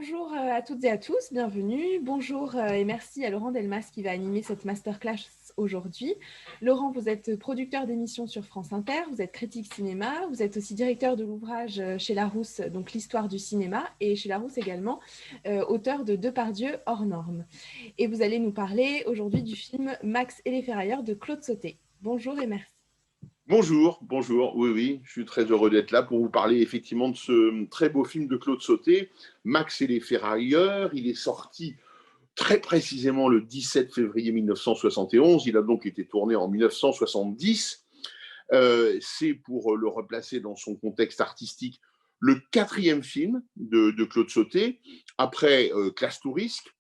Bonjour à toutes et à tous, bienvenue. Bonjour et merci à Laurent Delmas qui va animer cette masterclass aujourd'hui. Laurent, vous êtes producteur d'émissions sur France Inter, vous êtes critique cinéma, vous êtes aussi directeur de l'ouvrage chez Larousse, donc l'histoire du cinéma, et chez Larousse également, auteur de Depardieu hors normes. Et vous allez nous parler aujourd'hui du film Max et les ferrailleurs de Claude Sautet. Bonjour et merci. Bonjour, bonjour. Oui, oui, je suis très heureux d'être là pour vous parler effectivement de ce très beau film de Claude Sautet, Max et les ferrailleurs. Il est sorti très précisément le 17 février 1971. Il a donc été tourné en 1970. C'est, pour le replacer dans son contexte artistique, le quatrième film de Claude Sautet, après Classe Touriste,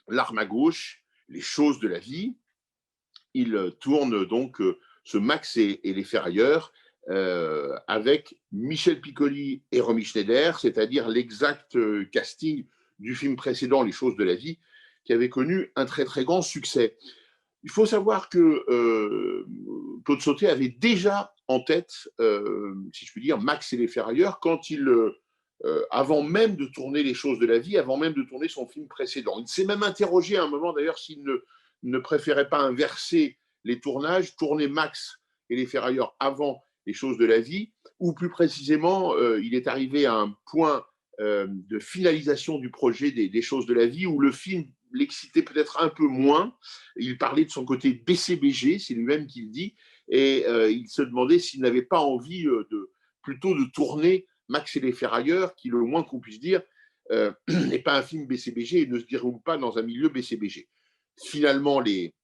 L'arme à gauche, Les choses de la vie. Il tourne donc ce Max et les ferrailleurs avec Michel Piccoli et Romy Schneider, c'est-à-dire l'exact casting du film précédent, Les choses de la vie, qui avait connu un très très grand succès. Il faut savoir que Claude Sautet avait déjà en tête, si je puis dire, Max et les ferrailleurs quand avant même de tourner Les choses de la vie, avant même de tourner son film précédent. Il s'est même interrogé à un moment d'ailleurs s'il ne préférait pas inverser les tournages, tourner Max et les ferrailleurs avant Les choses de la vie, ou plus précisément, il est arrivé à un point de finalisation du projet des choses de la vie où le film l'excitait peut-être un peu moins. Il parlait de son côté BCBG, c'est lui-même qui le dit, et il se demandait s'il n'avait pas envie plutôt de tourner Max et les ferrailleurs, qui, le moins qu'on puisse dire, n'est pas un film BCBG et ne se déroule pas dans un milieu BCBG. Finalement, les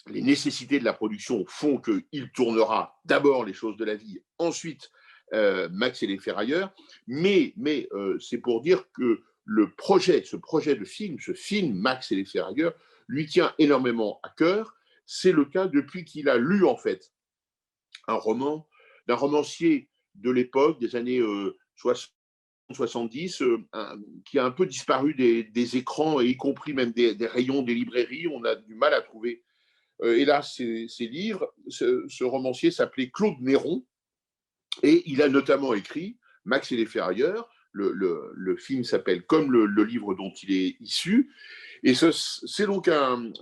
nécessités de la production font qu'il tournera d'abord Les choses de la vie, ensuite Max et les ferrailleurs, mais c'est pour dire que ce projet de film, ce film Max et les ferrailleurs, lui tient énormément à cœur. C'est le cas depuis qu'il a lu en fait un roman d'un romancier de l'époque, des années 60-70, qui a un peu disparu des écrans, et y compris même des rayons des librairies. On a du mal à trouver, hélas, ces livres. Ce romancier s'appelait Claude Néron, et il a notamment écrit Max et les ferrailleurs. Le film s'appelle comme le livre dont il est issu. Et c'est donc un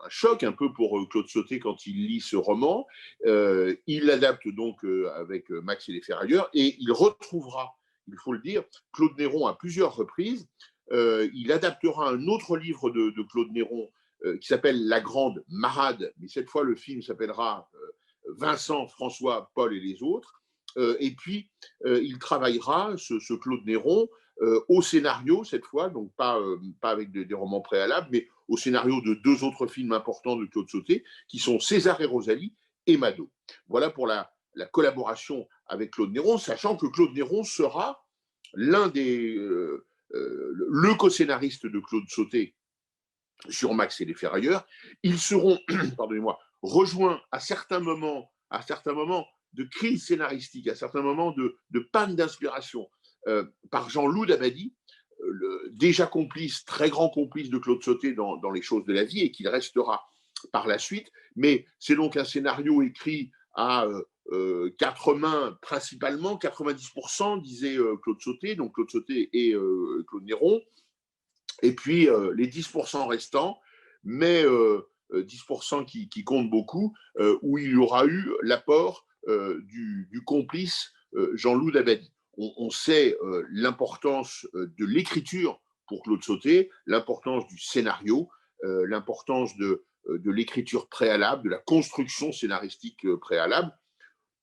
choc un peu pour Claude Sautet quand il lit ce roman. Il l'adapte donc avec Max et les ferrailleurs, et il retrouvera, il faut le dire, Claude Néron à plusieurs reprises. Il adaptera un autre livre de Claude Néron qui s'appelle La Grande Marade, mais cette fois le film s'appellera Vincent, François, Paul et les autres. Et puis, il travaillera, ce Claude Néron, au scénario cette fois, donc pas avec des romans préalables, mais au scénario de deux autres films importants de Claude Sautet, qui sont César et Rosalie et Mado. Voilà pour la collaboration avec Claude Néron, sachant que Claude Néron sera le co-scénariste de Claude Sautet sur Max et les ferrailleurs. Ils seront, pardonnez-moi, rejoints à certains moments de crise scénaristique, à certains moments de panne d'inspiration, par Jean-Loup Dabadi, déjà complice, très grand complice de Claude Sautet dans Les choses de la vie, et qu'il restera par la suite. Mais c'est donc un scénario écrit à quatre mains principalement, 90% disait Claude Sautet, donc Claude Sautet et Claude Néron, et puis les 10% restants, mais 10% qui comptent beaucoup, où il y aura eu l'apport du complice Jean-Loup Dabadi. On sait l'importance de l'écriture pour Claude Sautet, l'importance du scénario, l'importance de l'écriture préalable, de la construction scénaristique préalable.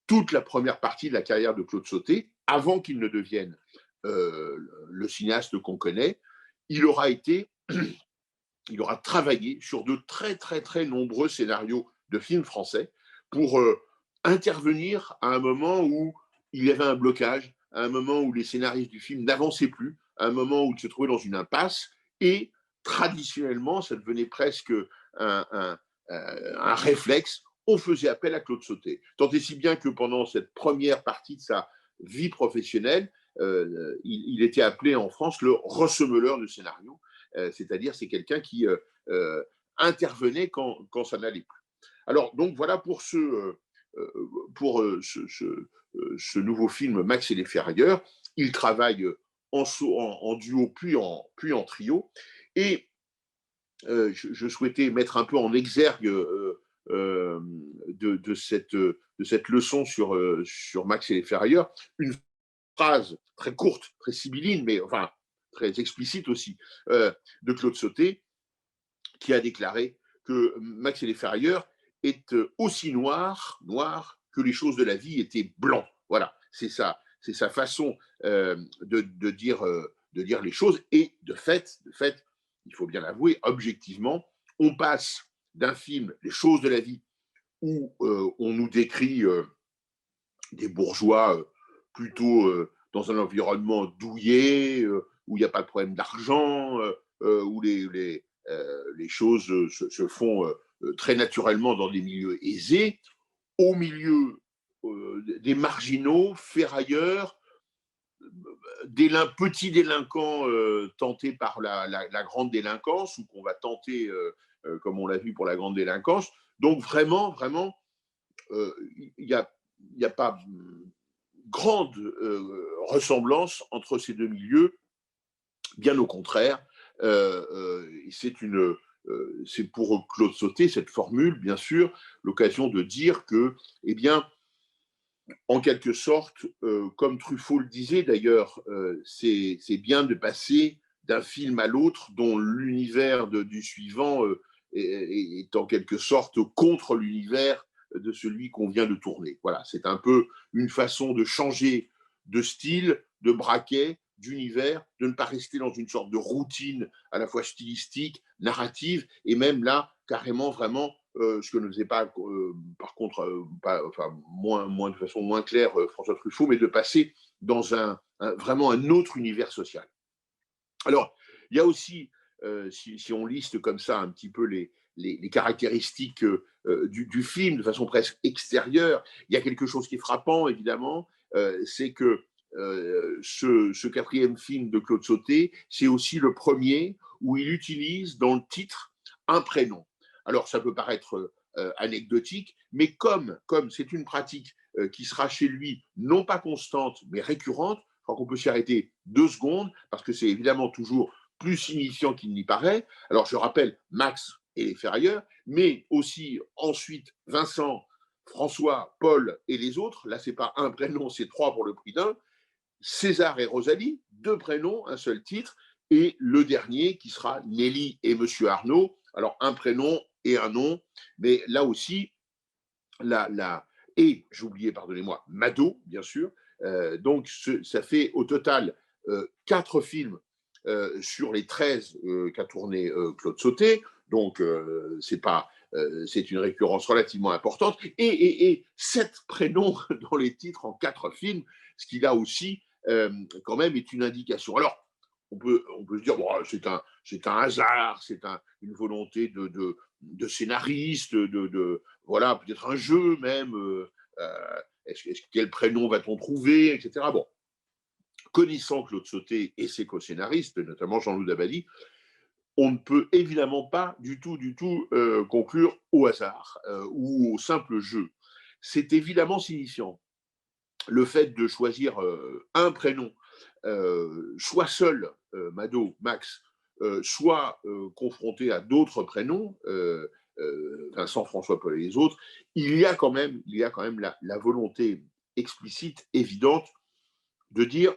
Toute la première partie de la carrière de Claude Sautet, avant qu'il ne devienne le cinéaste qu'on connaît, il aura travaillé sur de très très très nombreux scénarios de films français pour intervenir à un moment où il y avait un blocage, à un moment où les scénaristes du film n'avançaient plus, à un moment où ils se trouvaient dans une impasse, et traditionnellement, ça devenait presque un réflexe, on faisait appel à Claude Sautet. Tant et si bien que pendant cette première partie de sa vie professionnelle, il était appelé en France le ressemeleur de scénarios, c'est-à-dire c'est quelqu'un qui intervenait quand ça n'allait plus. Alors, donc voilà pour ce nouveau film Max et les ferrailleurs. Il travaille en duo puis en trio. Et je souhaitais mettre un peu en exergue de cette leçon sur Max et les ferrailleurs une phrase très courte, très sibylline, mais enfin très explicite aussi, de Claude Sautet, qui a déclaré que Max et les ferrailleurs est aussi noir que les choses de la vie étaient blancs. Voilà, c'est sa façon de dire les choses. Et de fait, il faut bien l'avouer, objectivement, on passe d'un film, Les choses de la vie, où on nous décrit des bourgeois plutôt dans un environnement douillet, où il n'y a pas de problème d'argent, où les choses se font très naturellement dans des milieux aisés, au milieu des marginaux, ferrailleurs, petits délinquants tentés par la grande délinquance, ou qu'on va tenter, comme on l'a vu pour la grande délinquance. Donc vraiment, il n'y a pas grande ressemblance entre ces deux milieux, bien au contraire. C'est pour Claude Sautet, cette formule, bien sûr, l'occasion de dire que, eh bien, en quelque sorte, comme Truffaut le disait d'ailleurs, c'est bien de passer d'un film à l'autre dont l'univers du suivant est en quelque sorte contre l'univers de celui qu'on vient de tourner. Voilà, c'est un peu une façon de changer de style, de braquet, d'univers, de ne pas rester dans une sorte de routine à la fois stylistique, narrative, et même là, carrément, vraiment, ce que ne faisait pas, par contre, de façon moins claire François Truffaut, mais de passer dans vraiment un autre univers social. Alors, il y a aussi, si on liste comme ça un petit peu les caractéristiques du film de façon presque extérieure, il y a quelque chose qui est frappant, évidemment, c'est que ce quatrième film de Claude Sautet, c'est aussi le premier où il utilise dans le titre un prénom. Alors, ça peut paraître anecdotique, mais comme c'est une pratique qui sera chez lui non pas constante, mais récurrente, je crois qu'on peut s'y arrêter 2 secondes, parce que c'est évidemment toujours plus signifiant qu'il n'y paraît. Alors, je rappelle Max et les ferrailleurs, mais aussi ensuite Vincent, François, Paul et les autres. Là, ce n'est pas un prénom, c'est 3 pour le prix d'un. César et Rosalie, 2 prénoms, un seul titre, et le dernier qui sera Nelly et Monsieur Arnaud. Alors, un prénom et un nom, mais là aussi, et j'ai oublié, pardonnez-moi, Mado, bien sûr. Donc, ça fait au total 4 films sur les 13 qu'a tourné Claude Sautet. Donc, c'est une récurrence relativement importante. Et 7 prénoms dans les titres en 4 films, ce qui là aussi, quand même, est une indication. Alors, on peut se dire, bon, c'est un hasard, c'est une volonté de scénariste, voilà, peut-être un jeu même. Quel prénom va-t-on trouver, etc. Bon, connaissant Claude Sautet et ses co-scénaristes, notamment Jean-Loup Dabadi, on ne peut évidemment pas du tout conclure au hasard ou au simple jeu. C'est évidemment signifiant. Le fait de choisir un prénom, soit seul, Mado, Max, soit confronté à d'autres prénoms, Vincent, François, Paul et les autres, il y a quand même la volonté explicite, évidente, de dire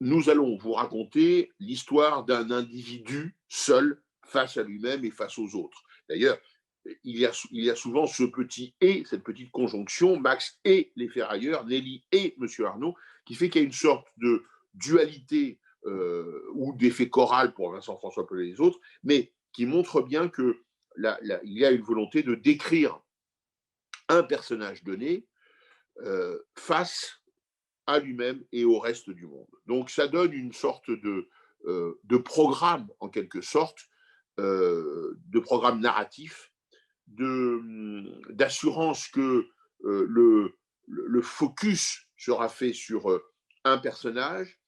nous allons vous raconter l'histoire d'un individu seul face à lui-même et face aux autres. D'ailleurs, il y a souvent ce petit « et », cette petite conjonction, Max et les ferrailleurs, Nelly et Monsieur Arnaud, qui fait qu'il y a une sorte de dualité ou d'effet choral pour Vincent, François, Paul et les autres, mais qui montre bien qu'il y a une volonté de décrire un personnage donné face à lui-même et au reste du monde. Donc ça donne une sorte de programme, en quelque sorte, de programme narratif, d'assurance que le focus sera fait sur un personnage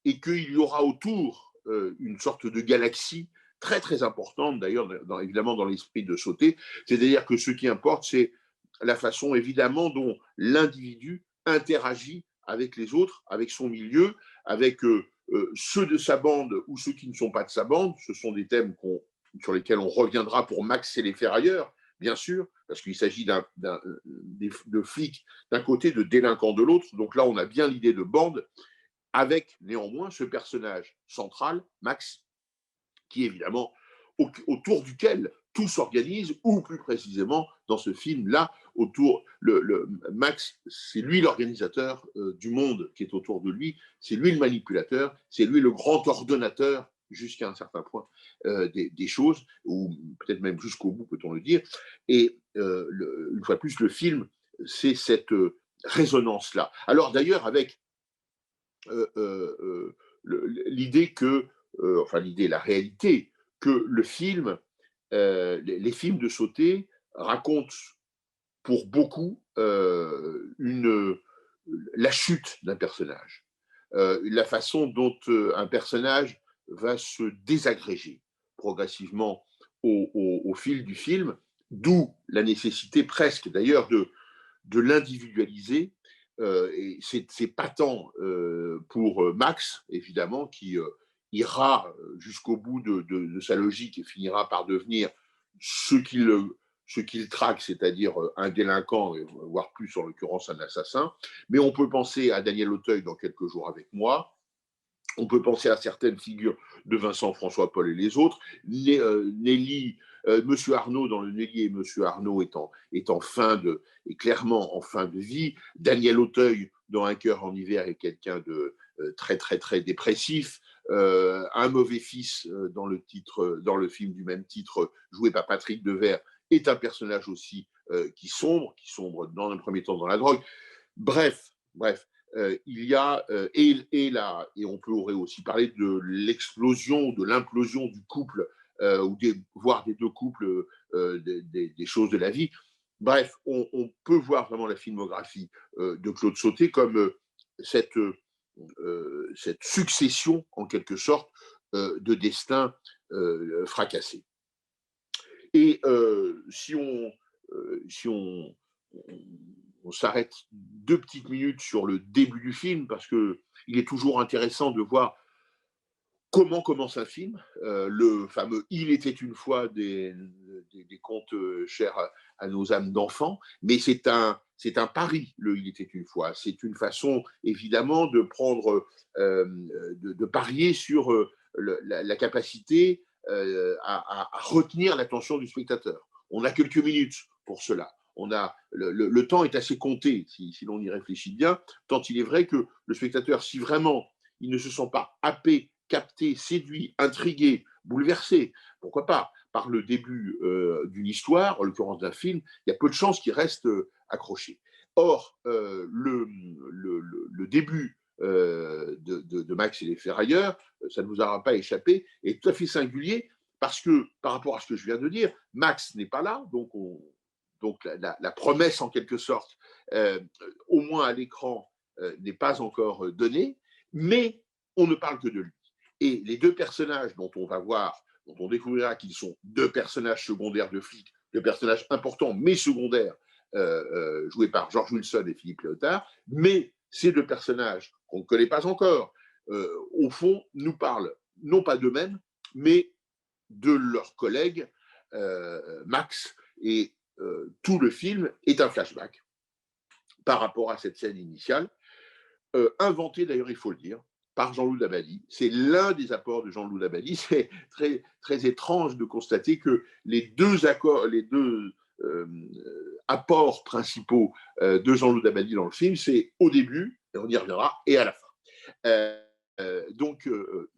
et qu'il y aura autour une sorte de galaxie très très importante, d'ailleurs évidemment dans l'esprit de Sautet, c'est-à-dire que ce qui importe, c'est la façon évidemment dont l'individu interagit avec les autres, avec son milieu, avec ceux de sa bande ou ceux qui ne sont pas de sa bande. Ce sont des thèmes sur lesquels on reviendra pour Max et les ferrailleurs, bien sûr, parce qu'il s'agit de flics d'un côté, de délinquants de l'autre. Donc là, on a bien l'idée de bande, avec néanmoins ce personnage central, Max, qui est évidemment autour duquel tout s'organise, ou plus précisément dans ce film-là, Max, c'est lui l'organisateur du monde qui est autour de lui, c'est lui le manipulateur, c'est lui le grand ordonnateur jusqu'à un certain point des choses, ou peut-être même jusqu'au bout, peut-on le dire. Et une fois de plus, le film, c'est cette résonance-là. Alors d'ailleurs, avec l'idée que, enfin l'idée, la réalité, que le film, les films de Sauté racontent pour beaucoup la chute d'un personnage, la façon dont un personnage va se désagréger progressivement au fil du film, d'où la nécessité presque d'ailleurs de l'individualiser. Et c'est patent pour Max, évidemment, qui ira jusqu'au bout de sa logique et finira par devenir ce qu'il traque, c'est-à-dire un délinquant, voire plus en l'occurrence un assassin. Mais on peut penser à Daniel Auteuil dans Quelques jours avec moi. On peut penser à certaines figures de Vincent François Paul et les autres. Nelly, Monsieur Arnaud dans le Nelly et Monsieur Arnaud est clairement en fin de vie. Daniel Auteuil dans Un cœur en hiver est quelqu'un de très très très dépressif. Un mauvais fils dans le film du même titre joué par Patrick Devers est un personnage aussi qui sombre dans un premier temps dans la drogue. Bref. Il y a, et on pourrait aussi parler de l'explosion, de l'implosion du couple, voire des deux couples, des choses de la vie. Bref, on peut voir vraiment la filmographie de Claude Sauté comme cette succession, en quelque sorte, de destins fracassés. Et si on s'arrête 2 petites minutes sur le début du film, parce qu'il est toujours intéressant de voir comment commence un film. Le fameux « Il était une fois » des contes chers à nos âmes d'enfants, mais c'est un pari, le « Il était une fois ». C'est une façon, évidemment, de parier sur la capacité à retenir l'attention du spectateur. On a quelques minutes pour cela. Le temps est assez compté, si l'on y réfléchit bien, tant il est vrai que le spectateur, si vraiment il ne se sent pas happé, capté, séduit, intrigué, bouleversé, pourquoi pas, par le début d'une histoire, en l'occurrence d'un film, il y a peu de chances qu'il reste accroché. Or, le début de Max et les ferrailleurs, ça ne vous aura pas échappé, est tout à fait singulier, parce que, par rapport à ce que je viens de dire, Max n'est pas là, donc la promesse, en quelque sorte, au moins à l'écran, n'est pas encore donnée, mais on ne parle que de lui. Et les deux personnages dont on découvrira qu'ils sont deux personnages secondaires de flics, deux personnages importants mais secondaires, joués par George Wilson et Philippe Léotard, mais ces deux personnages qu'on ne connaît pas encore, au fond, nous parlent non pas d'eux-mêmes, mais de leurs collègues, Max, et tout le film est un flashback par rapport à cette scène initiale, inventée d'ailleurs, il faut le dire, par Jean-Loup Dabadi. C'est l'un des apports de Jean-Loup Dabadi. C'est très, très étrange de constater que les deux apports principaux de Jean-Loup Dabadi dans le film, c'est au début, et on y reviendra, et à la fin. Donc,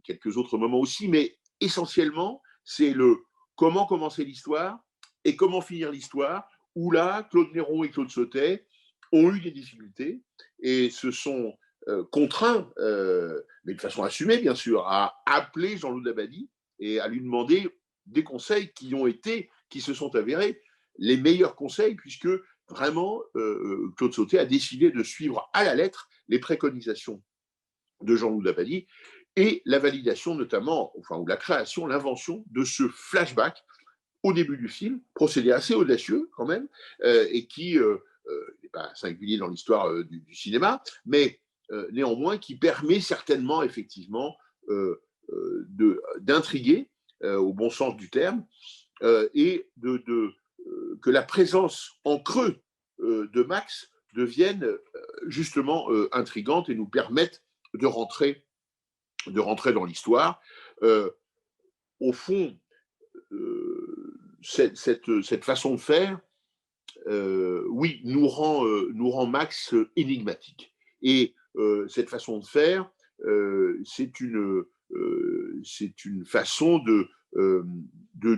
quelques autres moments aussi, mais essentiellement, c'est le comment commencer l'histoire et comment finir l'histoire, où là, Claude Néron et Claude Sautet ont eu des difficultés et se sont contraints, mais de façon assumée bien sûr, à appeler Jean-Loup Dabadi et à lui demander des conseils qui se sont avérés les meilleurs conseils, puisque vraiment Claude Sautet a décidé de suivre à la lettre les préconisations de Jean-Loup Dabadi et la validation notamment, ou la création, l'invention de ce flashback au début du film, procédé assez audacieux quand même, et qui n'est pas singulier dans l'histoire du cinéma, mais néanmoins qui permet certainement effectivement d'intriguer au bon sens du terme et que la présence en creux de Max devienne justement intrigante et nous permette de rentrer dans l'histoire. Au fond, cette façon de faire, oui, nous rend Max énigmatique. Et cette façon de faire, c'est une façon de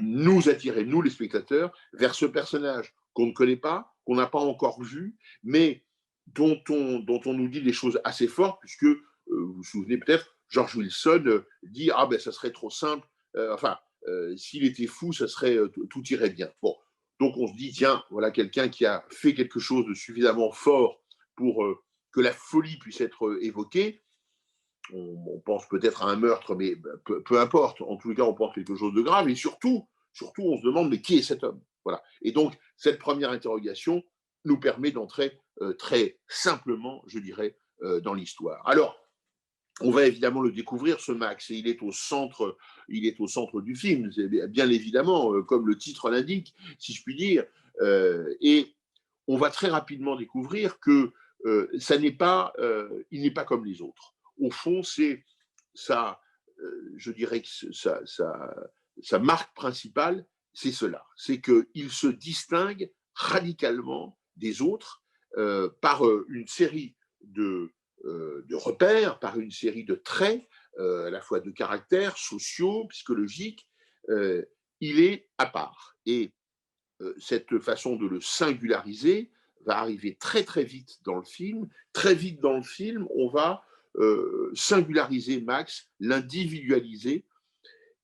nous attirer, nous les spectateurs, vers ce personnage qu'on ne connaît pas, qu'on n'a pas encore vu, mais dont on nous dit des choses assez fortes, puisque vous vous souvenez peut-être, George Wilson dit ah ben ça serait trop simple, s'il était fou, ça serait tout irait bien. Bon, donc on se dit tiens, voilà quelqu'un qui a fait quelque chose de suffisamment fort pour que la folie puisse être évoquée. On pense peut-être à un meurtre, mais peu importe. En tous les cas, on pense quelque chose de grave. Et surtout, on se demande, mais qui est cet homme? Voilà. Et donc, cette première interrogation nous permet d'entrer très simplement, je dirais, dans l'histoire. Alors, on va évidemment le découvrir, ce Max, et il est au centre du film, bien évidemment, comme le titre l'indique, si je puis dire. Et on va très rapidement découvrir que il n'est pas comme les autres. Au fond, c'est ça, je dirais que sa marque principale, c'est cela, c'est qu'il se distingue radicalement des autres par une série de repères, par une série de traits, à la fois de caractères sociaux, psychologiques. Il est à part. Et cette façon de le singulariser va arriver très très vite dans le film. Très vite dans le film, on va singulariser Max, l'individualiser,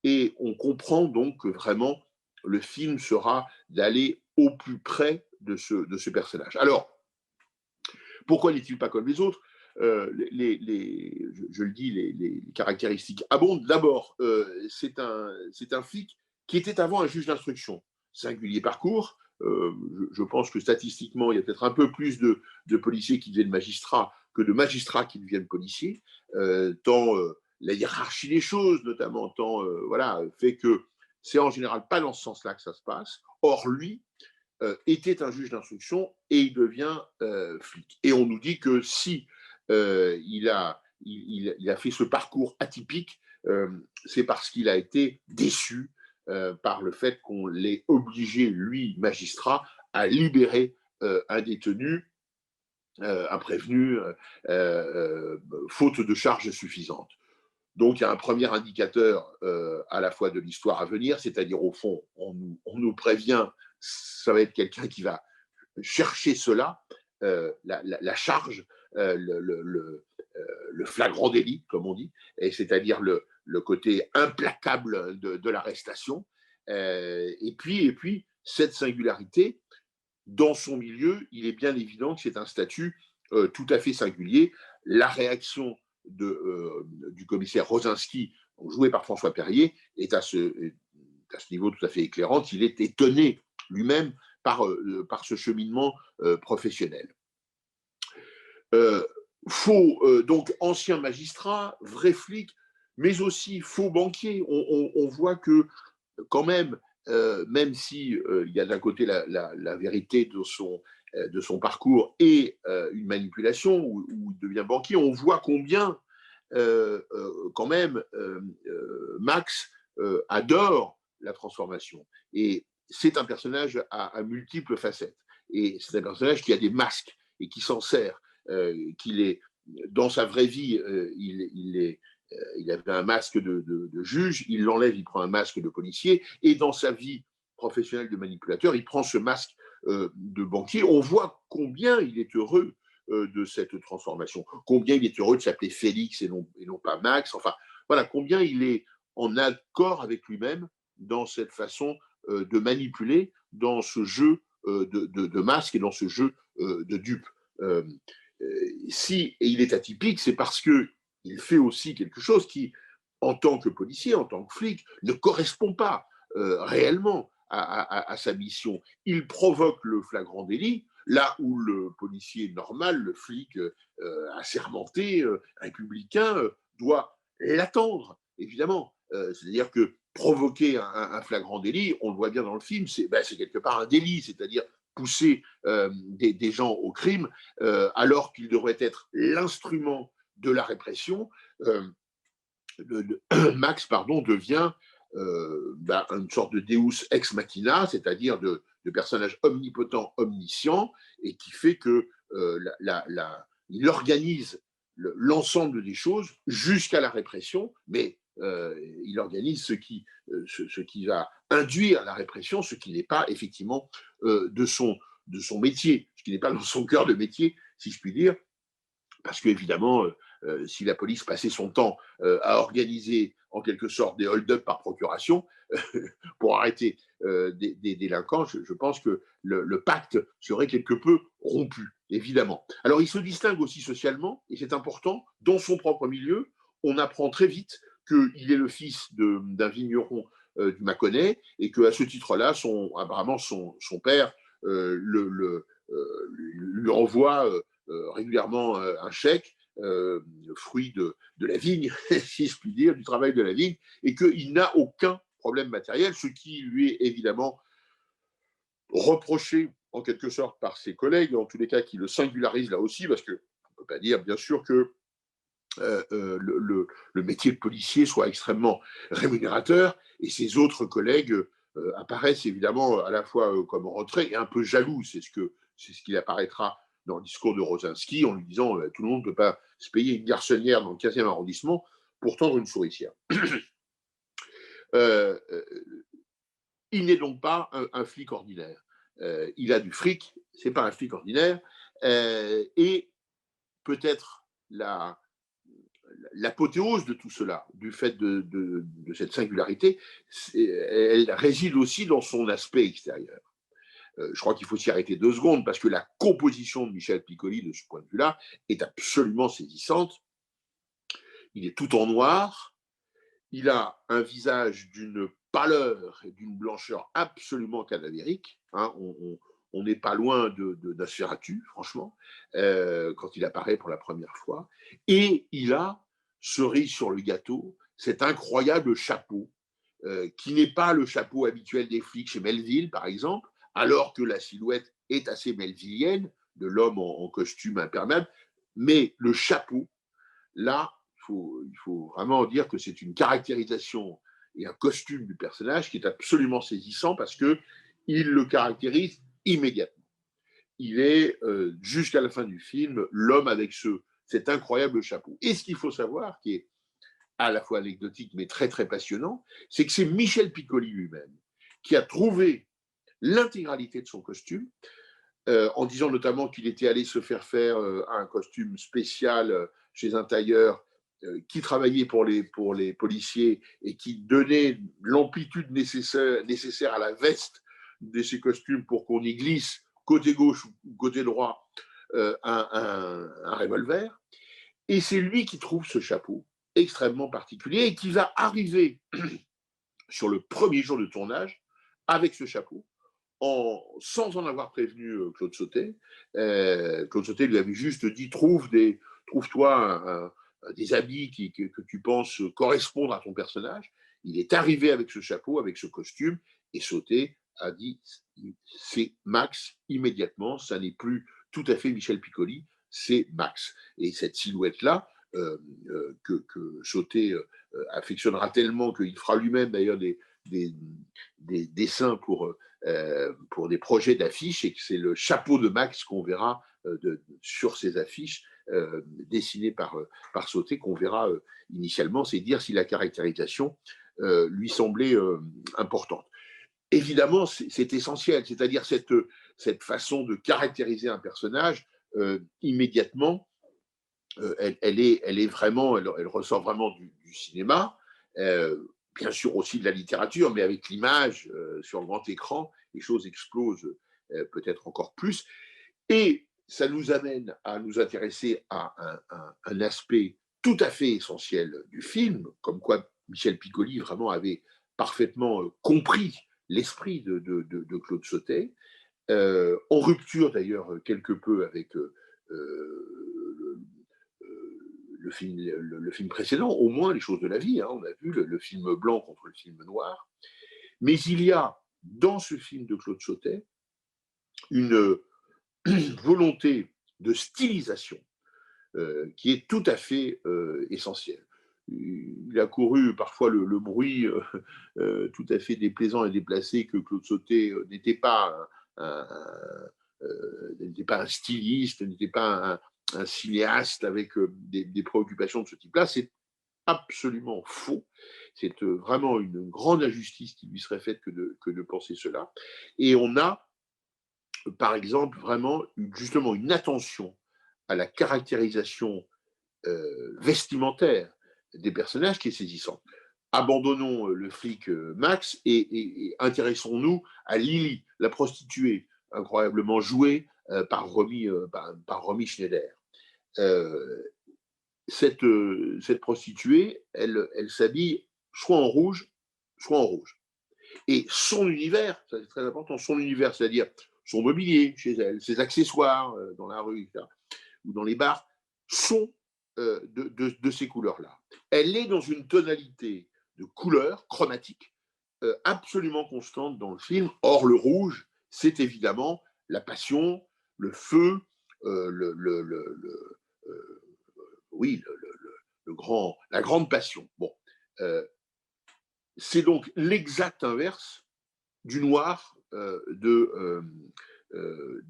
et on comprend donc que vraiment le film sera d'aller au plus près de ce personnage. Alors, pourquoi n'est-il pas comme les autres? Je le dis, les caractéristiques abondent. D'abord, c'est un flic qui était avant un juge d'instruction. Singulier parcours. Je pense que statistiquement, il y a peut-être un peu plus de policiers qui deviennent magistrats que de magistrats qui deviennent policiers, tant la hiérarchie des choses, notamment, tant fait que c'est en général pas dans ce sens-là que ça se passe. Or, lui, était un juge d'instruction et il devient flic. Et on nous dit que si il a fait ce parcours atypique, c'est parce qu'il a été déçu par le fait qu'on l'ait obligé, lui, magistrat, à libérer un détenu, un prévenu, faute de charges suffisantes. Donc, il y a un premier indicateur à la fois de l'histoire à venir, c'est-à-dire, au fond, on nous prévient, ça va être quelqu'un qui va chercher cela, la charge, le flagrant délit, comme on dit, et c'est-à-dire le côté implacable de l'arrestation. Et puis, cette singularité, dans son milieu, il est bien évident que c'est un statut tout à fait singulier. La réaction du commissaire Rosinski, joué par François Perrier, est à ce niveau tout à fait éclairante. Il est étonné lui-même par ce cheminement professionnel. Donc ancien magistrat, vrai flic, mais aussi faux banquier. On voit que quand même si il y a d'un côté la vérité de son parcours et une manipulation où il devient banquier, on voit combien quand même Max adore la transformation. Et c'est un personnage à multiples facettes. Et c'est un personnage qui a des masques et qui s'en sert. Qu'il est, dans sa vraie vie, il avait un masque de juge, il l'enlève, il prend un masque de policier, et dans sa vie professionnelle de manipulateur, il prend ce masque de banquier. On voit combien il est heureux de cette transformation, combien il est heureux de s'appeler Félix et non pas Max, enfin, voilà, combien il est en accord avec lui-même dans cette façon de manipuler, dans ce jeu de masque et dans ce jeu de dupe. Si il est atypique, c'est parce qu'il fait aussi quelque chose qui, en tant que policier, en tant que flic, ne correspond pas réellement à sa mission. Il provoque le flagrant délit, Là où le policier normal, le flic assermenté, républicain, doit l'attendre, évidemment. C'est-à-dire que provoquer un flagrant délit, on le voit bien dans le film, c'est quelque part un délit, c'est-à-dire pousser des gens au crime alors qu'ils devraient être l'instrument de la répression. Max devient une sorte de Deus ex machina, c'est-à-dire de personnage omnipotent, omniscient, et qui fait que il organise l'ensemble des choses jusqu'à la répression, mais il organise ce qui va induire la répression, ce qui n'est pas effectivement de son métier, ce qui n'est pas dans son cœur de métier, si je puis dire, parce qu'évidemment, si la police passait son temps à organiser en quelque sorte des hold-up par procuration pour arrêter des délinquants, je pense que le pacte serait quelque peu rompu, évidemment. Alors, il se distingue aussi socialement, et c'est important, dans son propre milieu, on apprend très vite qu'il est le fils d'un vigneron du Mâconnais, et qu'à ce titre-là, apparemment, son père lui envoie régulièrement un chèque, fruit de la vigne, si je puis dire, du travail de la vigne, et qu'il n'a aucun problème matériel, ce qui lui est évidemment reproché en quelque sorte par ses collègues, en tous les cas qui le singularise là aussi, parce qu'on ne peut pas dire bien sûr que le métier de policier soit extrêmement rémunérateur, et ses autres collègues apparaissent évidemment à la fois comme en retrait et un peu jaloux. C'est ce qu'il apparaîtra dans le discours de Rosinski en lui disant tout le monde ne peut pas se payer une garçonnière dans le 15e arrondissement pour tendre une souricière. Il n'est donc pas un flic ordinaire. Il a du fric, c'est pas un flic ordinaire, et peut-être l'apothéose de tout cela, du fait de cette singularité, elle réside aussi dans son aspect extérieur. Je crois qu'il faut s'y arrêter 2 secondes, parce que la composition de Michel Piccoli, de ce point de vue-là, est absolument saisissante. Il est tout en noir, il a un visage d'une pâleur et d'une blancheur absolument cadavérique. Hein, on n'est pas loin d'un Nosferatu, franchement, quand il apparaît pour la première fois. Et il a, cerise sur le gâteau, cet incroyable chapeau, qui n'est pas le chapeau habituel des flics chez Melville, par exemple, alors que la silhouette est assez melvillienne, de l'homme en costume imperméable, mais le chapeau, là, il faut vraiment dire que c'est une caractérisation et un costume du personnage qui est absolument saisissant, parce qu'il le caractérise immédiatement. Il est, jusqu'à la fin du film, l'homme avec cet incroyable chapeau. Et ce qu'il faut savoir, qui est à la fois anecdotique mais très très passionnant, c'est que c'est Michel Piccoli lui-même qui a trouvé l'intégralité de son costume, en disant notamment qu'il était allé se faire un costume spécial chez un tailleur qui travaillait pour les policiers et qui donnait l'amplitude nécessaire à la veste de ces costumes pour qu'on y glisse côté gauche ou côté droit un revolver. Et c'est lui qui trouve ce chapeau extrêmement particulier et qui va arriver sur le premier jour de tournage avec ce chapeau, sans en avoir prévenu Claude Sautet. Claude Sautet lui avait juste dit trouve-toi des habits que tu penses correspondre à ton personnage. Il est arrivé avec ce chapeau, avec ce costume, et Sautet a dit c'est Max immédiatement, ça n'est plus tout à fait Michel Piccoli, c'est Max. Et cette silhouette-là, que Sautet affectionnera tellement qu'il fera lui-même d'ailleurs des dessins pour des projets d'affiches, et que c'est le chapeau de Max qu'on verra sur ces affiches dessinées par Sautet, qu'on verra initialement. C'est dire si la caractérisation lui semblait importante. Évidemment, c'est essentiel, c'est-à-dire cette façon de caractériser un personnage immédiatement, elle ressort vraiment du cinéma, bien sûr aussi de la littérature, mais avec l'image sur le grand écran, les choses explosent peut-être encore plus. Et ça nous amène à nous intéresser à un aspect tout à fait essentiel du film, comme quoi Michel Piccoli vraiment avait parfaitement compris l'esprit de Claude Sautet. en rupture d'ailleurs quelque peu avec le, le film précédent, au moins les choses de la vie. Hein, on a vu le film blanc contre le film noir. Mais il y a dans ce film de Claude Sautet une volonté de stylisation qui est tout à fait essentielle. Il a couru parfois le bruit tout à fait déplaisant et déplacé que Claude Sautet n'était pas n'était pas un styliste, n'était pas un cinéaste avec des préoccupations de ce type-là. C'est absolument faux. C'est vraiment une grande injustice qui lui serait faite que de penser cela. Et on a, par exemple, vraiment justement une attention à la caractérisation vestimentaire des personnages qui est saisissante. Abandonnons le flic Max et intéressons-nous à Lily, la prostituée, incroyablement jouée par Romy Schneider. Euh, cette prostituée, elle s'habille soit en rouge, soit en rouge. Et son univers, ça c'est très important, son univers, c'est-à-dire son mobilier chez elle, ses accessoires dans la rue, etc., ou dans les bars, sont de ces couleurs-là. Elle est dans une tonalité de couleurs chromatique absolument constante dans le film. Or, le rouge, c'est évidemment la passion, le feu, oui, la grande passion. Bon, c'est donc l'exact inverse du noir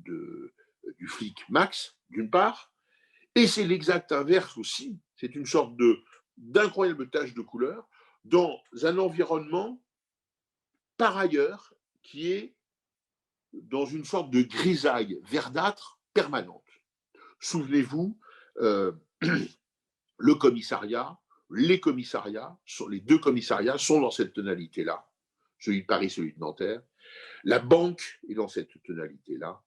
du flic Max, d'une part, et c'est l'exact inverse aussi. C'est une sorte d'incroyable tache de couleur dans un environnement, par ailleurs, qui est dans une sorte de grisaille verdâtre permanente. Souvenez-vous, le commissariat, les commissariats, les deux commissariats sont dans cette tonalité-là, celui de Paris, celui de Nanterre. La banque est dans cette tonalité-là.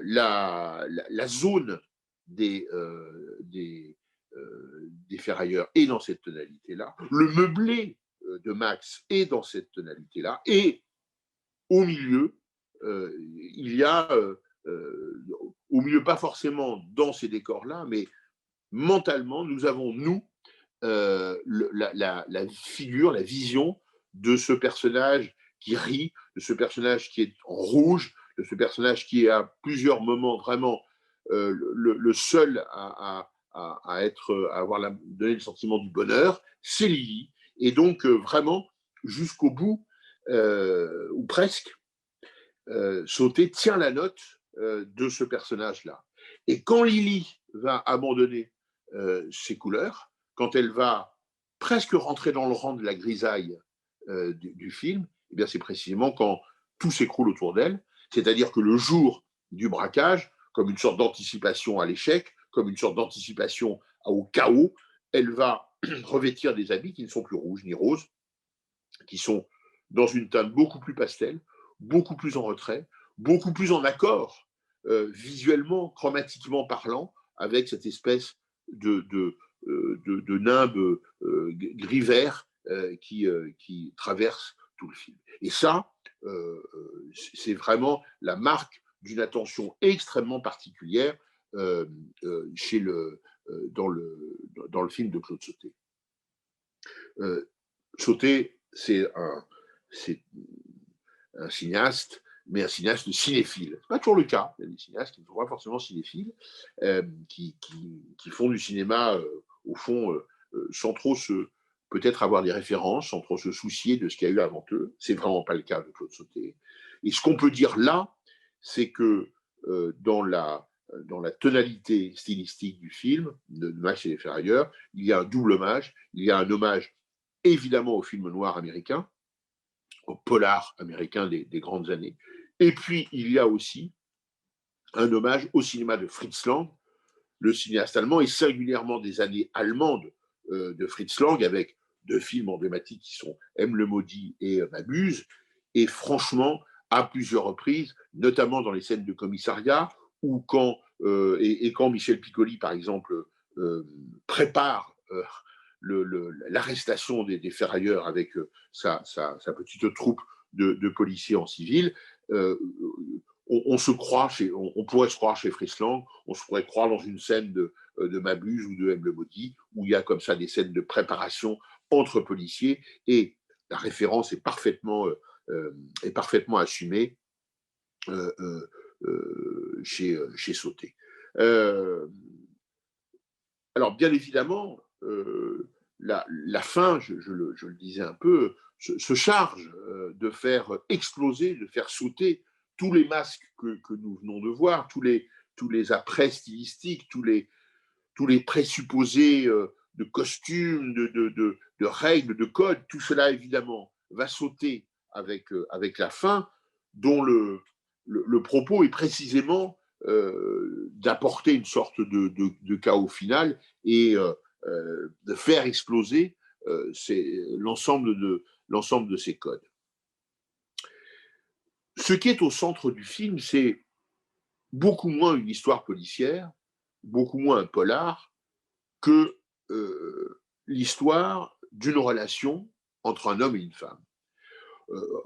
La zone des ferrailleurs est dans cette tonalité-là. Le meublé de Max est dans cette tonalité-là. Et au milieu, il y a, au milieu, pas forcément dans ces décors-là, mais mentalement, nous avons, nous, la figure, la vision de ce personnage qui rit, de ce personnage qui est en rouge, de ce personnage qui est à plusieurs moments vraiment le seul à avoir donné le sentiment du bonheur, c'est Lily. Et donc, vraiment, jusqu'au bout, ou presque, Sauté tient la note de ce personnage-là. Et quand Lily va abandonner ses couleurs, quand elle va presque rentrer dans le rang de la grisaille du film, eh bien c'est précisément quand tout s'écroule autour d'elle, c'est-à-dire que le jour du braquage, comme une sorte d'anticipation à l'échec, comme une sorte d'anticipation au chaos, elle va revêtir des habits qui ne sont plus rouges ni roses, qui sont dans une teinte beaucoup plus pastel, beaucoup plus en retrait, beaucoup plus en accord, visuellement, chromatiquement parlant, avec cette espèce de nimbe gris-vert qui traverse tout le film. Et ça, c'est vraiment la marque d'une attention extrêmement particulière dans le film de Claude Sautet. Sautet, c'est un cinéaste, mais un cinéaste cinéphile. Ce n'est pas toujours le cas. Il y a des cinéastes qui ne sont pas forcément cinéphiles, qui font du cinéma, au fond, sans trop peut-être avoir des références, sans trop se soucier de ce qu'il y a eu avant eux. Ce n'est vraiment pas le cas de Claude Sautet. Et ce qu'on peut dire là, c'est que dans la tonalité stylistique du film, de Max et les Ferrailleurs, il y a un double hommage. Il y a un hommage évidemment au film noir américain, au polar américain des grandes années. Et puis, il y a aussi un hommage au cinéma de Fritz Lang, le cinéaste allemand, et singulièrement des années allemandes de Fritz Lang, avec deux films emblématiques qui sont M. le Maudit et M'amuse. Et franchement, à plusieurs reprises, notamment dans les scènes de commissariat, ou quand Michel Piccoli, par exemple, prépare l'arrestation des ferrailleurs avec sa petite troupe de policiers en civil, on se croit on pourrait se croire chez Frisland, on se pourrait croire dans une scène de Mabuse ou de M. le Maudit, où il y a comme ça des scènes de préparation entre policiers, et la référence est parfaitement assumée chez Sauté. Alors, bien évidemment, la fin, je le disais un peu, se charge de faire exploser, de faire sauter tous les masques que nous venons de voir, tous les apprêts stylistiques, tous les présupposés de costumes, de règles, de codes. Tout cela, évidemment, va sauter avec la fin, dont le propos est précisément d'apporter une sorte de chaos final et de faire exploser l'ensemble de ces codes. Ce qui est au centre du film, c'est beaucoup moins une histoire policière, beaucoup moins un polar, que l'histoire d'une relation entre un homme et une femme.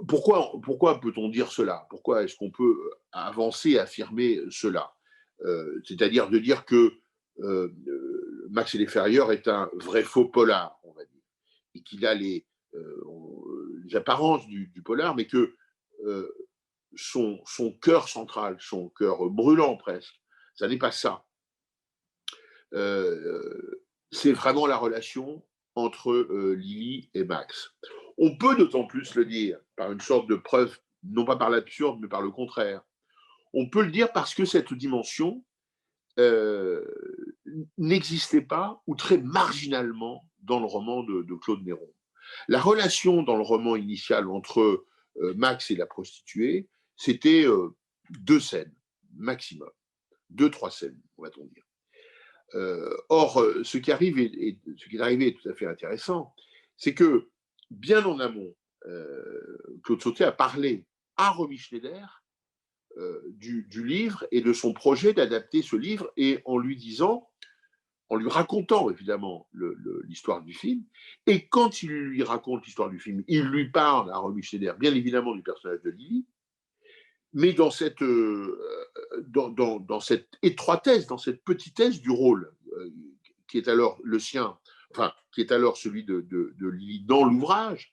Pourquoi peut-on dire cela? Pourquoi est-ce qu'on peut avancer et affirmer cela? C'est-à-dire de dire que Max et les Ferrailleurs est un vrai faux polar, on va dire, et qu'il a les apparences du polar, mais que son cœur central, son cœur brûlant presque, ça n'est pas ça. C'est vraiment la relation entre Lily et Max. On peut d'autant plus le dire par une sorte de preuve, non pas par l'absurde, mais par le contraire. On peut le dire parce que cette dimension n'existait pas, ou très marginalement, dans le roman de Claude Néron. La relation dans le roman initial entre Max et la prostituée, c'était 2 scènes, maximum. 2-3 scènes, va-t-on dire. Or, ce qui est arrivé est tout à fait intéressant, c'est que, bien en amont, Claude Sauté a parlé à Romy Schneider du livre et de son projet d'adapter ce livre, et en lui racontant évidemment l'histoire du film, et quand il lui raconte l'histoire du film, il lui parle à Romy Schneider, bien évidemment, du personnage de Lily, mais dans cette étroitesse, dans cette petitesse du rôle qui est alors le sien, enfin, qui est alors celui de Lily dans l'ouvrage.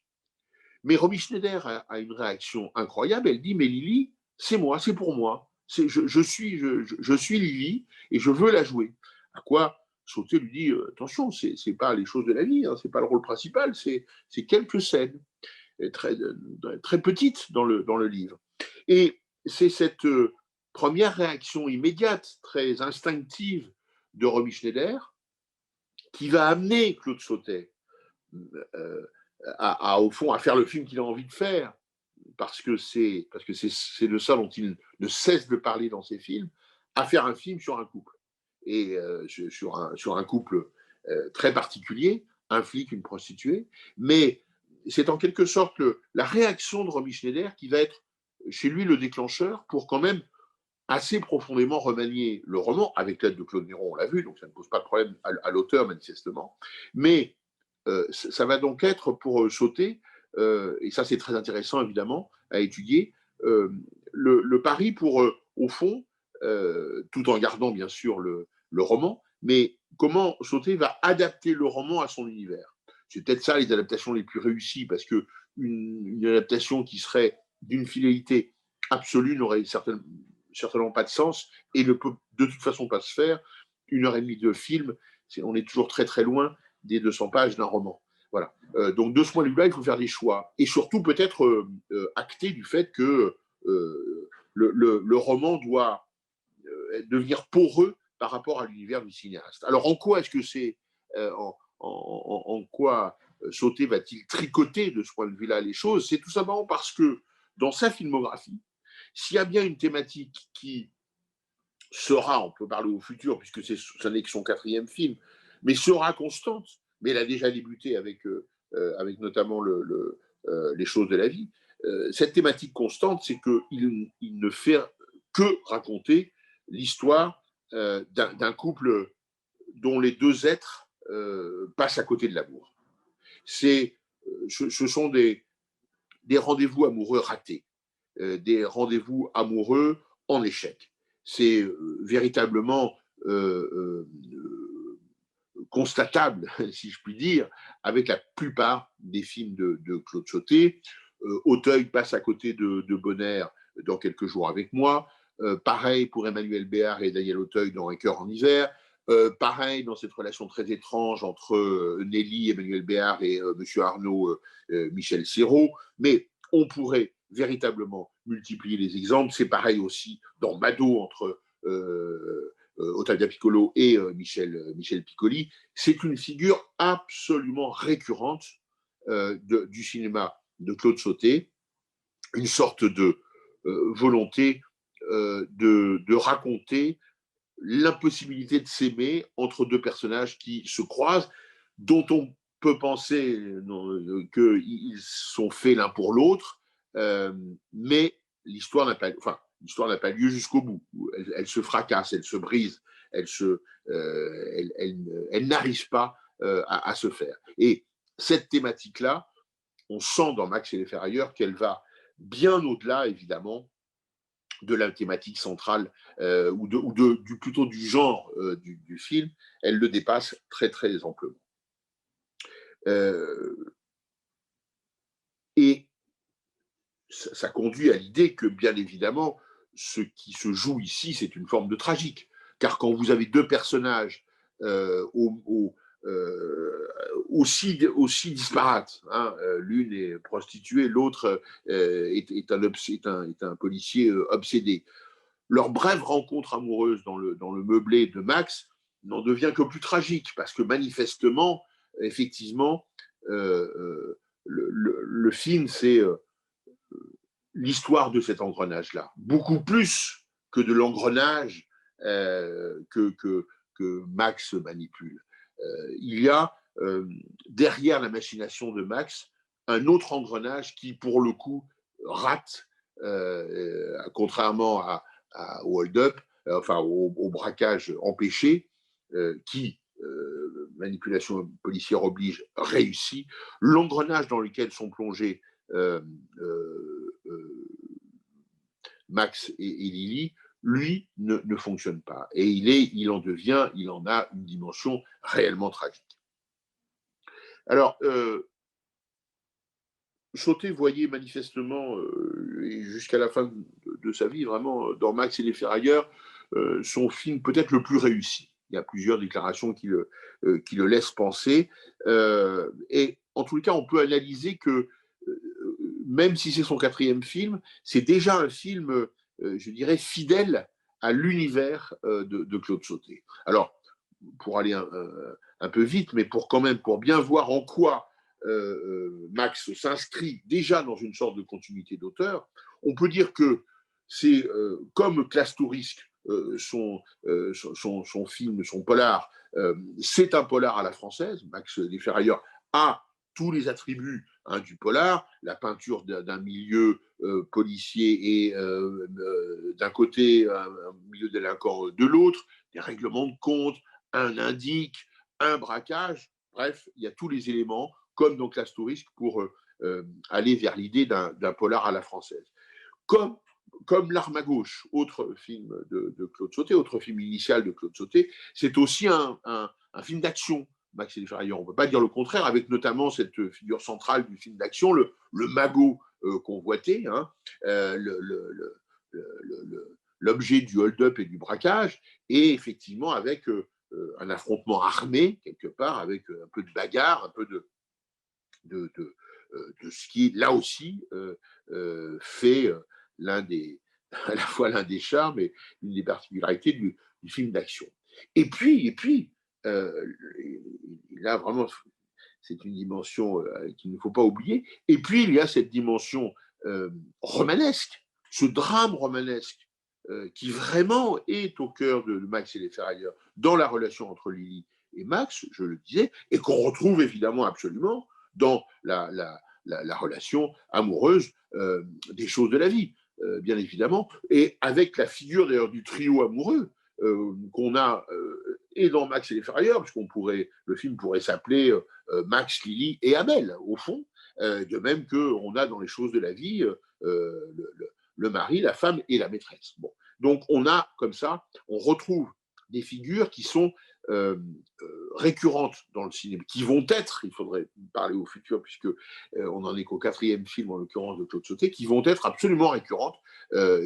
Mais Romy Schneider a une réaction incroyable. Elle dit, mais Lily, c'est moi, c'est pour moi. Je suis Lily et je veux la jouer. À quoi Sauté lui dit, attention, c'est pas les choses de la vie, hein, c'est pas le rôle principal, c'est quelques scènes très, très petites dans le livre. Et c'est cette première réaction immédiate, très instinctive de Romy Schneider qui va amener Claude Sautet au fond, à faire le film qu'il a envie de faire, parce que c'est de ça dont il ne cesse de parler dans ses films, à faire un film sur un couple. Et sur un couple très particulier, un flic, une prostituée, mais c'est en quelque sorte la réaction de Romy Schneider qui va être chez lui le déclencheur pour quand même assez profondément remanier le roman, avec l'aide de Claude Néron, on l'a vu, donc ça ne pose pas de problème à l'auteur manifestement, mais ça va donc être pour Sauté, et ça c'est très intéressant évidemment à étudier, le pari pour, au fond, tout en gardant bien sûr le roman, mais comment Sauté va adapter le roman à son univers. C'est peut-être ça les adaptations les plus réussies, parce que une adaptation qui serait d'une fidélité absolue n'aurait certainement pas de sens et ne peut de toute façon pas se faire. 1h30 de film, on est toujours très très loin des 200 pages d'un roman. Voilà. Donc de ce point de vue-là, il faut faire des choix. Et surtout peut-être acter du fait que le roman doit devenir poreux par rapport à l'univers du cinéaste. Alors en quoi est-ce que c'est en quoi Sauté va-t-il tricoter de ce point de vue-là les choses? C'est tout simplement parce que dans sa filmographie, s'il y a bien une thématique qui sera, on peut parler au futur puisque ce n'est que son 4e film, mais sera constante, mais elle a déjà débuté avec notamment les choses de la vie, cette thématique constante, c'est qu'il ne fait que raconter l'histoire d'un couple dont les 2 êtres passent à côté de l'amour. Ce sont des rendez-vous amoureux ratés. des rendez-vous amoureux en échec. C'est véritablement constatable, si je puis dire, avec la plupart des films de Claude Sautet. Auteuil passe à côté de Bonner dans quelques jours avec moi. Pareil pour Emmanuel Béard et Daniel Auteuil dans Un cœur en hiver. Pareil dans cette relation très étrange entre Nelly, Emmanuel Béard et M. Arnaud, Michel Serrault. Mais on pourrait véritablement multiplier les exemples. C'est pareil aussi dans Mado entre Ottavia Piccolo et Michel Piccoli. C'est une figure absolument récurrente du cinéma de Claude Sautet, une sorte de volonté de raconter l'impossibilité de s'aimer entre deux personnages qui se croisent, dont on peut penser qu'ils sont faits l'un pour l'autre, mais l'histoire n'a pas lieu jusqu'au bout. Elle se fracasse, elle se brise, elle n'arrive pas à se faire. Et cette thématique-là, on sent dans Max et les Ferrailleurs qu'elle va bien au-delà, évidemment, de la thématique centrale plutôt du genre du film. Elle le dépasse très, très amplement. Et ça conduit à l'idée que, bien évidemment, ce qui se joue ici, c'est une forme de tragique. Car quand vous avez deux personnages aussi disparates, hein, l'une est prostituée, l'autre est un policier obsédé. Leur brève rencontre amoureuse dans le meublé de Max n'en devient que plus tragique, parce que manifestement, effectivement, le film, c'est l'histoire de cet engrenage-là, beaucoup plus que de l'engrenage que Max manipule. Il y a derrière la machination de Max un autre engrenage qui, pour le coup, rate, contrairement au hold-up, au braquage empêché, qui, manipulation policière oblige, réussit. L'engrenage dans lequel sont plongés Max et Lily, lui, ne fonctionne pas. Et il en a une dimension réellement tragique. Alors, Sautet voyait manifestement, jusqu'à la fin de sa vie, vraiment, dans Max et les Ferrailleurs, son film peut-être le plus réussi. Il y a plusieurs déclarations qui le laissent penser. Et en tout cas, on peut analyser que, même si c'est son 4e film, c'est déjà un film, je dirais, fidèle à l'univers de Claude Sautet. Alors, pour aller un peu vite, mais pour bien voir en quoi Max s'inscrit déjà dans une sorte de continuité d'auteur, on peut dire que c'est comme Classe Touriste, son film, son polar, c'est un polar à la française. Max des Ferrailleurs a tous les attributs du polar, la peinture d'un milieu policier et d'un côté un milieu délinquant de l'autre, des règlements de compte, un indique, un braquage, bref, il y a tous les éléments, comme dans Classe Touriste, pour aller vers l'idée d'un polar à la française. Comme L'Arme à gauche, autre film de Claude Sautet, autre film initial de Claude Sautet, c'est aussi un film d'action, Max et les Ferrailleurs. On ne peut pas dire le contraire, avec notamment cette figure centrale du film d'action, le magot convoité, hein, l'objet du hold-up et du braquage, et effectivement avec un affrontement armé, quelque part, avec un peu de bagarre, un peu de ce qui est là aussi fait à la fois l'un des charmes et une des particularités du film d'action. Et puis là vraiment, c'est une dimension qu'il ne faut pas oublier. Et puis il y a cette dimension romanesque, ce drame romanesque qui vraiment est au cœur de Max et les Ferrailleurs, dans la relation entre Lily et Max, je le disais, et qu'on retrouve évidemment absolument dans la relation amoureuse des choses de la vie, bien évidemment, et avec la figure d'ailleurs du trio amoureux qu'on a et dans Max et les Ferrailleurs, puisqu'on le film pourrait s'appeler Max, Lily et Abel, au fond, de même qu'on a dans les choses de la vie le mari, la femme et la maîtresse. Bon. Donc, on a comme ça, on retrouve des figures qui sont récurrentes dans le cinéma, qui vont être, il faudrait parler au futur, puisque on n'en est qu'au 4e film, en l'occurrence de Claude Sautet, qui vont être absolument récurrentes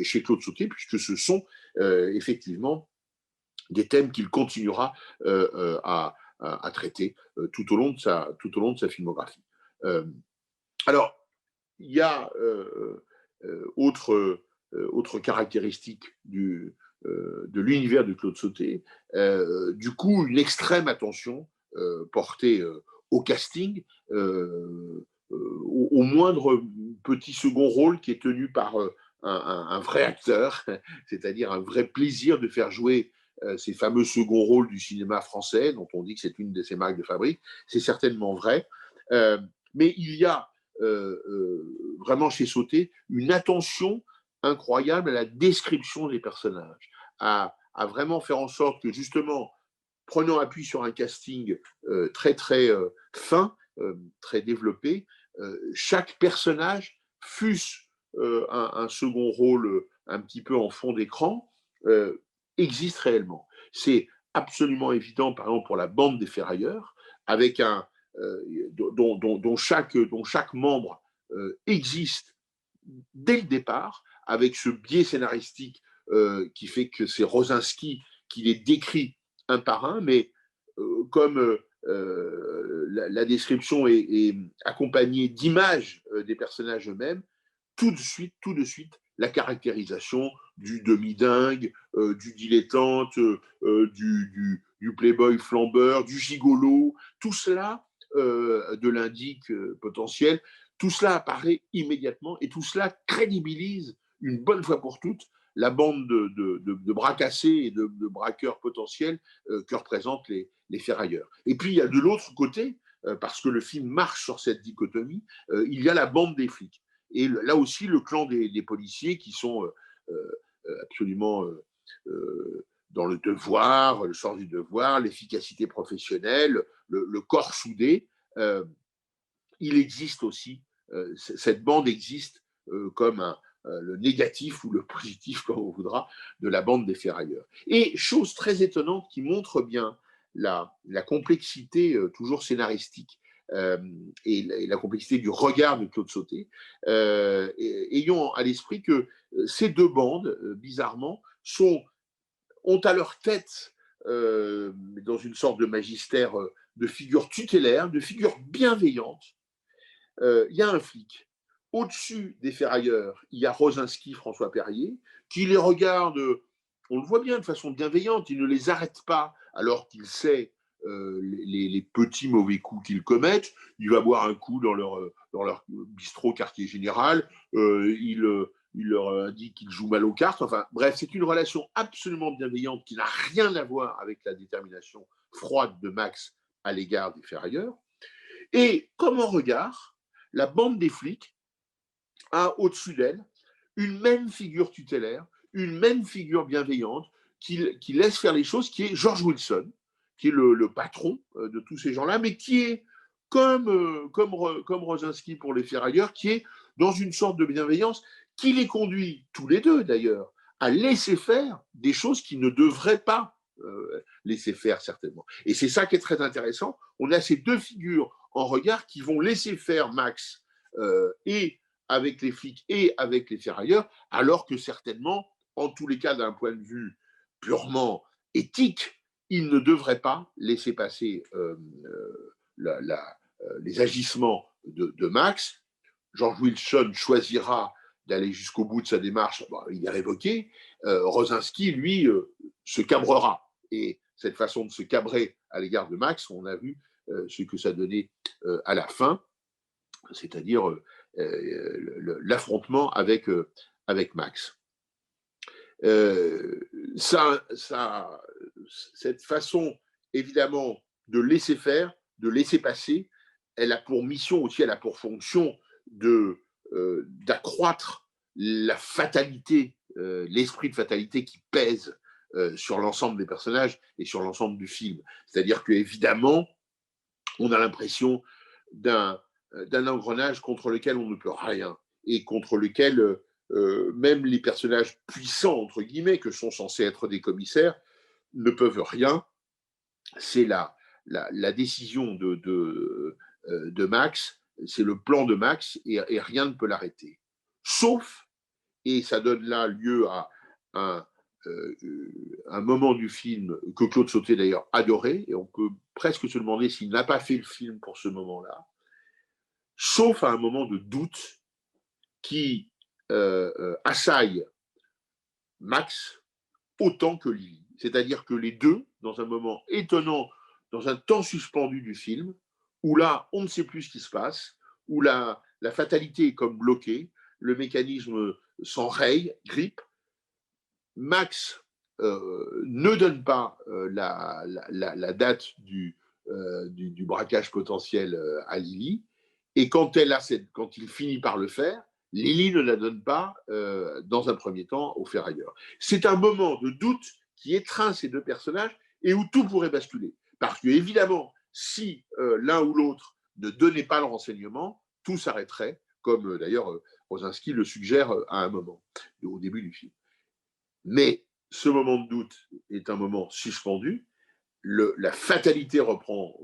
chez Claude Sautet, puisque ce sont effectivement des thèmes qu'il continuera à traiter tout au long de sa filmographie. Alors, il y a autre caractéristique de l'univers de Claude Sautet, du coup, une extrême attention portée au casting, au moindre petit second rôle qui est tenu par un vrai acteur, c'est-à-dire un vrai plaisir de faire jouer ces fameux seconds rôles du cinéma français, dont on dit que c'est une de ses marques de fabrique. C'est certainement vrai. Mais il y a vraiment chez Sautet une attention incroyable à la description des personnages, à vraiment faire en sorte que, justement, prenant appui sur un casting très fin, très développé, chaque personnage, fût-ce un second rôle un petit peu en fond d'écran, existe réellement. C'est absolument évident, par exemple, pour la bande des Ferrailleurs, avec dont chaque membre existe dès le départ, avec ce biais scénaristique qui fait que c'est Rosinski qui les décrit un par un, mais comme la description est accompagnée d'images des personnages eux-mêmes, tout de suite, la caractérisation du demi-dingue, du dilettante, du playboy flambeur, du gigolo, tout cela, de l'indique potentiel, tout cela apparaît immédiatement et tout cela crédibilise une bonne fois pour toutes la bande de bras cassés et de braqueurs potentiels que représentent les ferrailleurs. Et puis, il y a de l'autre côté, parce que le film marche sur cette dichotomie, il y a la bande des flics. Et là aussi, le clan des policiers qui sont absolument dans le devoir, le sens du devoir, l'efficacité professionnelle, le corps soudé. Il existe aussi, cette bande existe comme le négatif ou le positif, comme on voudra, de la bande des ferrailleurs. Et chose très étonnante qui montre bien la complexité toujours scénaristique et la complexité du regard de Claude Sautet, ayons à l'esprit que ces deux bandes, bizarrement, ont à leur tête, dans une sorte de magistère, de figure tutélaire, de figure bienveillante. Il y a un flic. Au-dessus des ferrailleurs, il y a Rosinski, François Perrier, qui les regarde, on le voit bien, de façon bienveillante. Il ne les arrête pas alors qu'il sait les petits mauvais coups qu'ils commettent. Il va boire un coup dans leur bistrot quartier général. Il leur indique qu'ils jouent mal aux cartes. Enfin, bref, c'est une relation absolument bienveillante qui n'a rien à voir avec la détermination froide de Max à l'égard des ferrailleurs. Et comme en regard, la bande des flics a au-dessus d'elle une même figure tutélaire, une même figure bienveillante qui laisse faire les choses, qui est George Wilson, qui est le patron de tous ces gens-là, mais qui est comme Rosinski pour les ferrailleurs, qui est dans une sorte de bienveillance qui les conduit, tous les deux d'ailleurs, à laisser faire des choses qui ne devraient pas laisser faire certainement. Et c'est ça qui est très intéressant. On a ces deux figures en regard qui vont laisser faire Max et avec les flics et avec les ferrailleurs, alors que certainement, en tous les cas d'un point de vue purement éthique, ils ne devraient pas laisser passer les agissements de Max. George Wilson choisira d'aller jusqu'au bout de sa démarche, il est révoqué. Rosinski, lui, se cabrera. Et cette façon de se cabrer à l'égard de Max, on a vu ce que ça donnait à la fin, c'est-à-dire l'affrontement avec Max. Cette façon, évidemment, de laisser faire, de laisser passer, elle a pour mission aussi, elle a pour fonction d'accroître la fatalité, l'esprit de fatalité qui pèse sur l'ensemble des personnages et sur l'ensemble du film. C'est-à-dire qu'évidemment, on a l'impression d'un engrenage contre lequel on ne peut rien et contre lequel même les personnages puissants, entre guillemets, que sont censés être des commissaires, ne peuvent rien. C'est la décision de Max, c'est le plan de Max, et rien ne peut l'arrêter. Sauf, et ça donne là lieu à un moment du film que Claude Sautet d'ailleurs adorait, et on peut presque se demander s'il n'a pas fait le film pour ce moment-là, sauf à un moment de doute qui assaille Max autant que Lily. C'est-à-dire que les deux, dans un moment étonnant, dans un temps suspendu du film, où là, on ne sait plus ce qui se passe, où la fatalité est comme bloquée, le mécanisme s'enraye, grippe, Max ne donne pas la date du braquage potentiel à Lily, et quand il finit par le faire, Lily ne la donne pas dans un premier temps au ferrailleur. C'est un moment de doute qui étreint ces deux personnages et où tout pourrait basculer. Parce que, évidemment, si l'un ou l'autre ne donnait pas le renseignement, tout s'arrêterait, comme d'ailleurs Rosinski le suggère à un moment, au début du film. Mais ce moment de doute est un moment suspendu, la fatalité reprend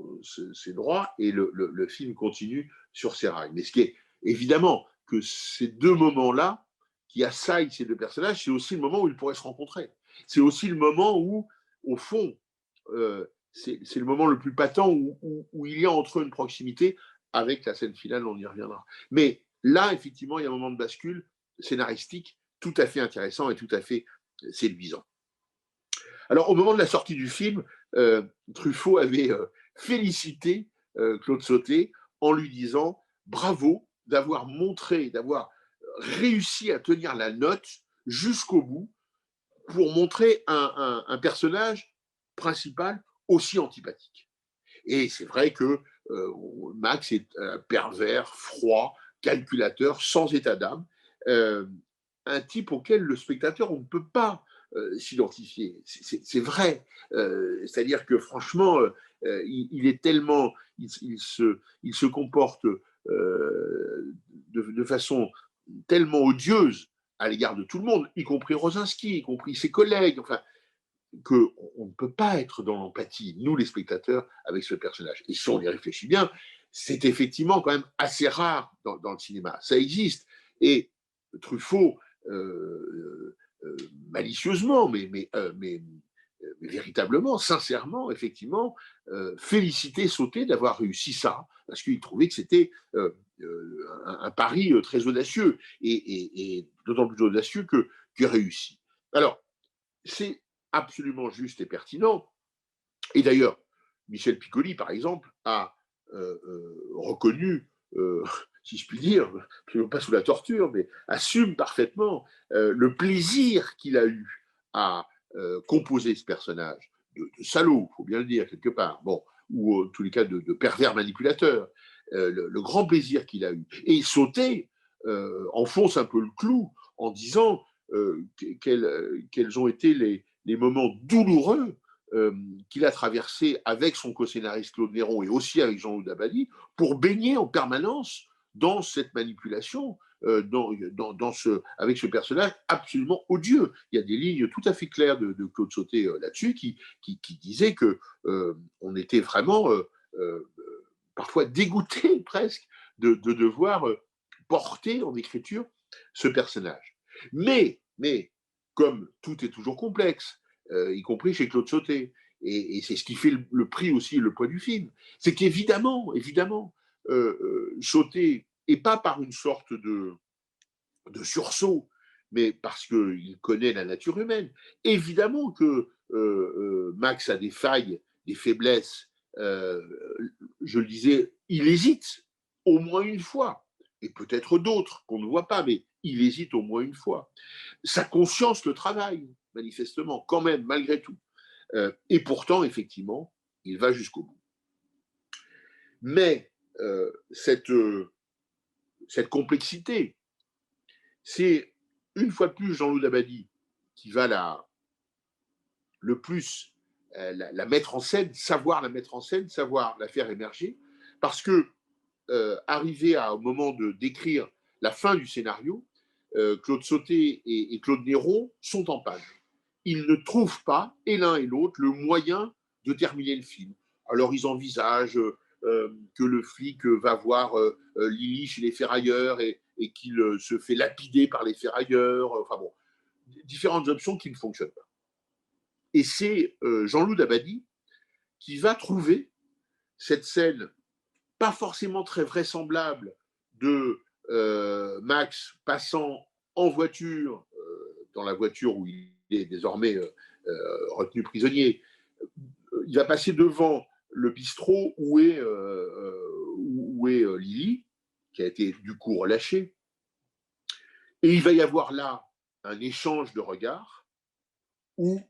ses droits et le film continue sur ses rails. Mais ce qui est évidemment que ces deux moments-là qui assaillent ces deux personnages, c'est aussi le moment où ils pourraient se rencontrer. C'est aussi le moment où, au fond, c'est le moment le plus patent où il y a entre eux une proximité. Avec la scène finale, on y reviendra. Mais là, effectivement, il y a un moment de bascule scénaristique tout à fait intéressant et tout à fait séduisant. Alors, au moment de la sortie du film, Truffaut avait félicité Claude Sautet en lui disant bravo d'avoir montré, d'avoir réussi à tenir la note jusqu'au bout pour montrer un personnage principal aussi antipathique. Et c'est vrai que Max est pervers, froid, calculateur, sans état d'âme, un type auquel le spectateur, on ne peut pas s'identifier. C'est vrai. C'est-à-dire que franchement, il est tellement, il se comporte de façon tellement odieuse à l'égard de tout le monde, y compris Rosinski, y compris ses collègues, enfin, qu'on ne peut pas être dans l'empathie, nous les spectateurs, avec ce personnage. Et si on y réfléchit bien, c'est effectivement quand même assez rare dans le cinéma. Ça existe. Et Truffaut, malicieusement, mais véritablement, sincèrement, effectivement, féliciter Sautet d'avoir réussi ça, parce qu'il trouvait que c'était un pari très audacieux, et d'autant plus audacieux que réussi. Alors, c'est absolument juste et pertinent. Et d'ailleurs, Michel Piccoli, par exemple, a reconnu, si je puis dire, pas sous la torture, mais assume parfaitement le plaisir qu'il a eu à composer ce personnage de salaud, il faut bien le dire quelque part, bon, ou en tous les cas de pervers manipulateur, le grand plaisir qu'il a eu. Et Sautet enfonce un peu le clou en disant quels ont été les moments douloureux qu'il a traversé avec son co-scénariste Claude Néron et aussi avec Jean-Loup Dabadi pour baigner en permanence dans cette manipulation, avec ce personnage absolument odieux. Il y a des lignes tout à fait claires de Claude Sautet là-dessus qui disaient que on était vraiment parfois dégoûté presque de devoir porter en écriture ce personnage. Mais comme tout est toujours complexe, y compris chez Claude Sautet, et c'est ce qui fait le prix aussi, le poids du film, c'est qu'évidemment, Sautet, et pas par une sorte de sursaut, mais parce qu'il connaît la nature humaine, évidemment que Max a des failles, des faiblesses, je le disais, il hésite au moins une fois, et peut-être d'autres qu'on ne voit pas, mais il hésite au moins une fois. Sa conscience le travaille, manifestement, quand même, malgré tout. Et pourtant, effectivement, il va jusqu'au bout. Mais cette complexité, c'est une fois de plus Jean-Loup Dabadi qui va le plus la mettre en scène, savoir la mettre en scène, savoir la faire émerger, parce que arriver au moment de d'écrire la fin du scénario, Claude Sautet et Claude Néron sont en panne. Ils ne trouvent pas, et l'un et l'autre, le moyen de terminer le film. Alors ils envisagent que le flic va voir Lily chez les ferrailleurs et qu'il se fait lapider par les ferrailleurs. Enfin bon, différentes options qui ne fonctionnent pas. Et c'est Jean-Loup Dabadi qui va trouver cette scène pas forcément très vraisemblable de Max passant en voiture, dans la voiture où il est désormais retenu prisonnier. Il va passer devant le bistrot où est Lily, qui a été du coup relâchée. Et il va y avoir là un échange de regards où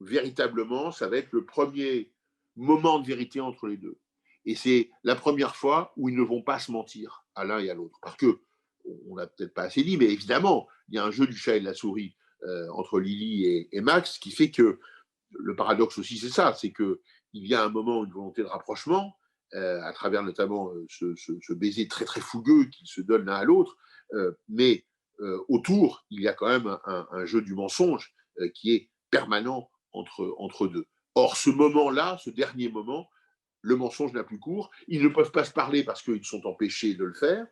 véritablement, ça va être le premier moment de vérité entre les deux. Et c'est la première fois où ils ne vont pas se mentir à l'un et à l'autre. Parce que, on l'a peut-être pas assez dit, mais évidemment, il y a un jeu du chat et de la souris entre Lily et Max qui fait que le paradoxe aussi, c'est ça, c'est qu'il y a un moment, une volonté de rapprochement, à travers notamment ce baiser très très fougueux qu'ils se donnent l'un à l'autre, mais autour, il y a quand même un jeu du mensonge qui est permanent entre deux. Or, ce moment-là, ce dernier moment, le mensonge n'a plus cours. Ils ne peuvent pas se parler parce qu'ils sont empêchés de le faire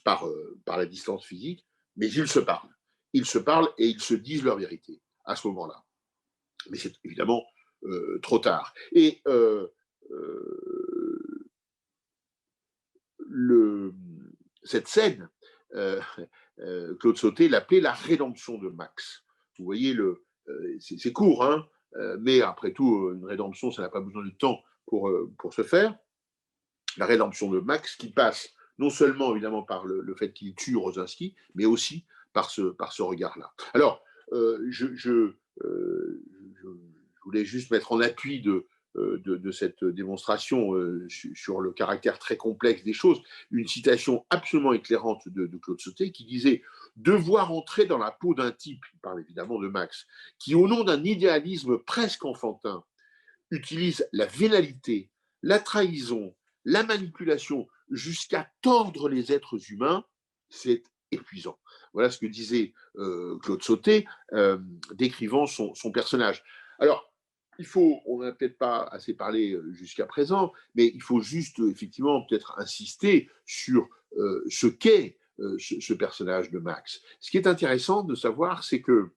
par la distance physique, mais ils se parlent. Ils se parlent et ils se disent leur vérité à ce moment-là. Mais c'est évidemment trop tard. Et cette scène, Claude Sautet l'appelait la rédemption de Max. Vous voyez, c'est court, hein, mais après tout, une rédemption, ça n'a pas besoin de temps pour se faire. La rédemption de Max qui passe non seulement évidemment par le fait qu'il tue Rosinski, mais aussi par ce regard-là. Alors, je voulais juste mettre en appui de cette démonstration sur le caractère très complexe des choses, une citation absolument éclairante de Claude Sautet qui disait « Devoir entrer dans la peau d'un type, il parle évidemment de Max, qui au nom d'un idéalisme presque enfantin utilise la vénalité, la trahison, la manipulation jusqu'à tordre les êtres humains, c'est épuisant. » Voilà ce que disait Claude Sautet, décrivant son personnage. Alors, on n'a peut-être pas assez parlé jusqu'à présent, mais il faut juste effectivement peut-être insister sur ce qu'est ce personnage de Max. Ce qui est intéressant de savoir, c'est que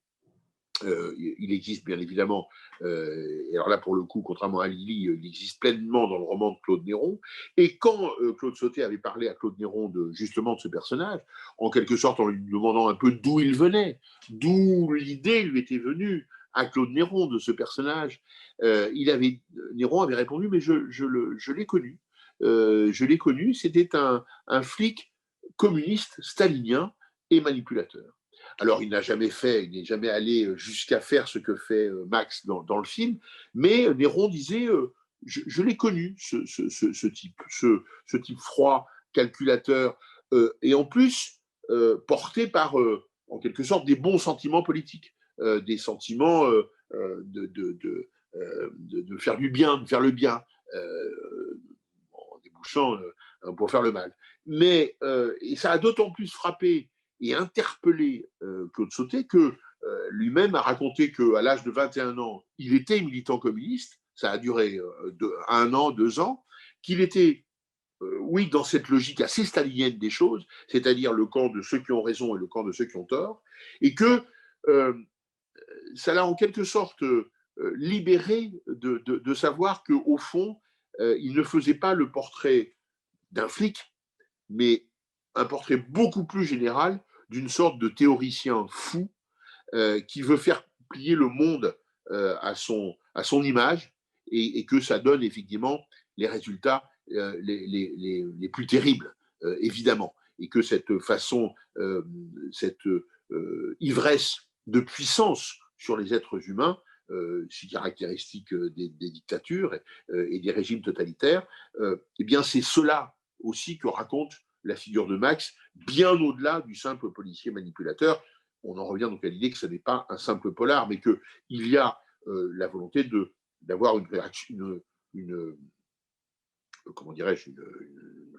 il existe bien évidemment, et alors là pour le coup, contrairement à Lily, il existe pleinement dans le roman de Claude Néron. Et quand Claude Sautet avait parlé à Claude Néron justement de ce personnage, en quelque sorte en lui demandant un peu d'où il venait, d'où l'idée lui était venue à Claude Néron de ce personnage, Néron avait répondu mais je l'ai connu. Je l'ai connu, c'était un flic communiste stalinien et manipulateur. Alors, il n'est jamais allé jusqu'à faire ce que fait Max dans le film, mais Néron disait je l'ai connu, ce type froid, calculateur, et en plus porté par, en quelque sorte, des bons sentiments politiques, des sentiments de faire du bien, de faire le bien, en débouchant pour faire le mal. Mais et ça a d'autant plus frappé et interpellé Claude Sautet que lui-même a raconté qu'à l'âge de 21 ans, il était militant communiste, ça a duré 1 an, 2 ans, qu'il était, oui, dans cette logique assez stalinienne des choses, c'est-à-dire le camp de ceux qui ont raison et le camp de ceux qui ont tort, et que euh, ça l'a en quelque sorte libéré de savoir qu'au fond, il ne faisait pas le portrait d'un flic, mais un portrait beaucoup plus général d'une sorte de théoricien fou qui veut faire plier le monde à son image et que ça donne effectivement les résultats les plus terribles, évidemment. Et que cette façon, cette ivresse de puissance sur les êtres humains, si caractéristique des dictatures et des régimes totalitaires, eh bien c'est cela aussi que raconte la figure de Max, bien au-delà du simple policier manipulateur. On en revient donc à l'idée que ce n'est pas un simple polar, mais qu'il y a la volonté d'avoir comment dirais-je, une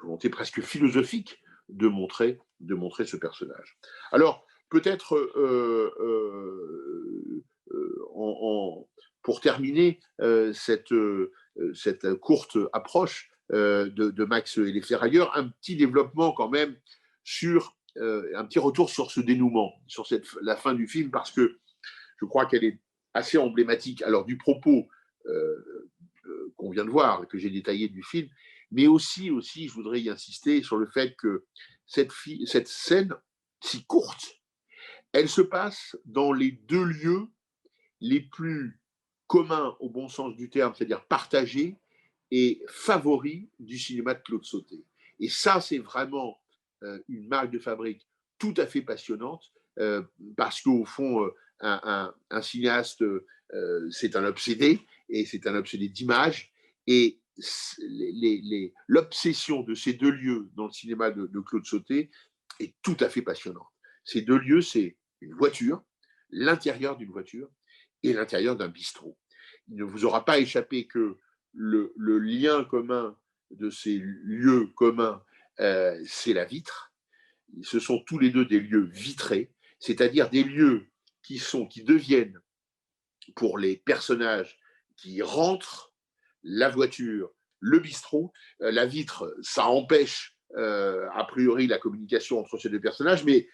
volonté presque philosophique de montrer ce personnage. Alors, peut-être pour terminer cette courte approche de Max et les ferrailleurs, un petit développement quand même sur un petit retour sur ce dénouement, sur la fin du film, parce que je crois qu'elle est assez emblématique alors du propos qu'on vient de voir, que j'ai détaillé du film, mais aussi, je voudrais y insister sur le fait que cette scène si courte, elle se passe dans les deux lieux les plus communs au bon sens du terme, c'est-à-dire partagés et favoris du cinéma de Claude Sautet. Et ça, c'est vraiment une marque de fabrique tout à fait passionnante, parce qu'au fond, un cinéaste, c'est un obsédé, et c'est un obsédé d'image, et l'obsession de ces deux lieux dans le cinéma de Claude Sautet est tout à fait passionnante. Ces deux lieux, c'est une voiture, l'intérieur d'une voiture, et l'intérieur d'un bistrot. Il ne vous aura pas échappé que le lien commun de ces lieux communs, c'est la vitre. Ce sont tous les deux des lieux vitrés, c'est-à-dire des lieux qui deviennent, pour les personnages qui rentrent, la voiture, le bistrot. La vitre, ça empêche a priori la communication entre ces deux personnages, mais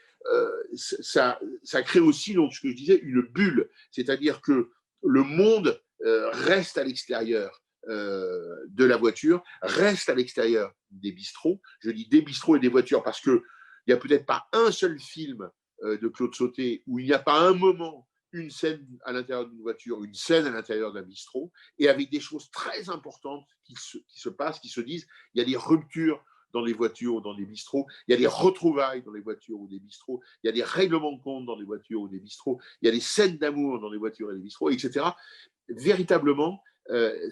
ça crée aussi, donc, ce que je disais, une bulle, c'est-à-dire que le monde reste à l'extérieur de la voiture, reste à l'extérieur des bistrots. Je dis des bistrots et des voitures parce qu'il n'y a peut-être pas un seul film de Claude Sautet où il n'y a pas un moment une scène à l'intérieur d'une voiture, une scène à l'intérieur d'un bistrot, et avec des choses très importantes qui se passent, qui se disent. Il y a des ruptures dans les voitures ou dans des bistrots, il y a des retrouvailles dans les voitures ou des bistrots, il y a des règlements de compte dans les voitures ou des bistrots, il y a des scènes d'amour dans les voitures et les bistrots, etc. Véritablement,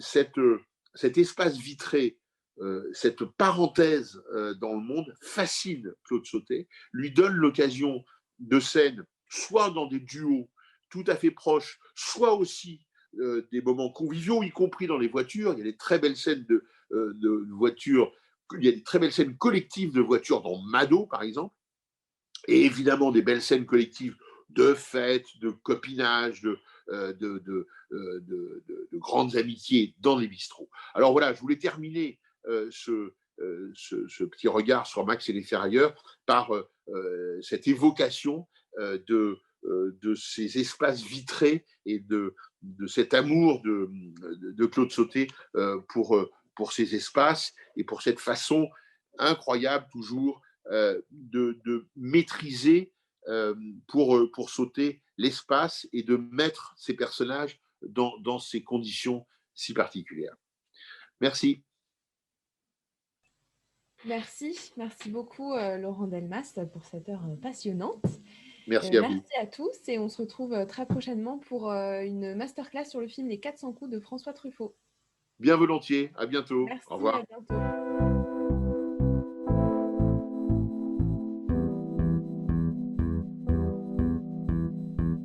cet espace vitré, cette parenthèse dans le monde fascine Claude Sautet, lui donne l'occasion de scènes, soit dans des duos tout à fait proches, soit aussi des moments conviviaux, y compris dans les voitures. Il y a des très belles scènes de voitures, il y a des très belles scènes collectives de voitures dans Mado, par exemple, et évidemment des belles scènes collectives de fêtes, de copinage, de grandes amitiés dans les bistrots. Alors voilà, je voulais terminer ce petit regard sur Max et les ferrailleurs par cette évocation de ces espaces vitrés et de cet amour de Claude Sautet pour ces espaces et pour cette façon incroyable toujours de maîtriser pour Sauter l'espace et de mettre ces personnages dans ces conditions si particulières. Merci. Merci beaucoup Laurent Delmas pour cette heure passionnante. Merci à vous. Merci à tous et on se retrouve très prochainement pour une masterclass sur le film Les 400 coups de François Truffaut. Bien volontiers, à bientôt. Merci, Au revoir. à bientôt.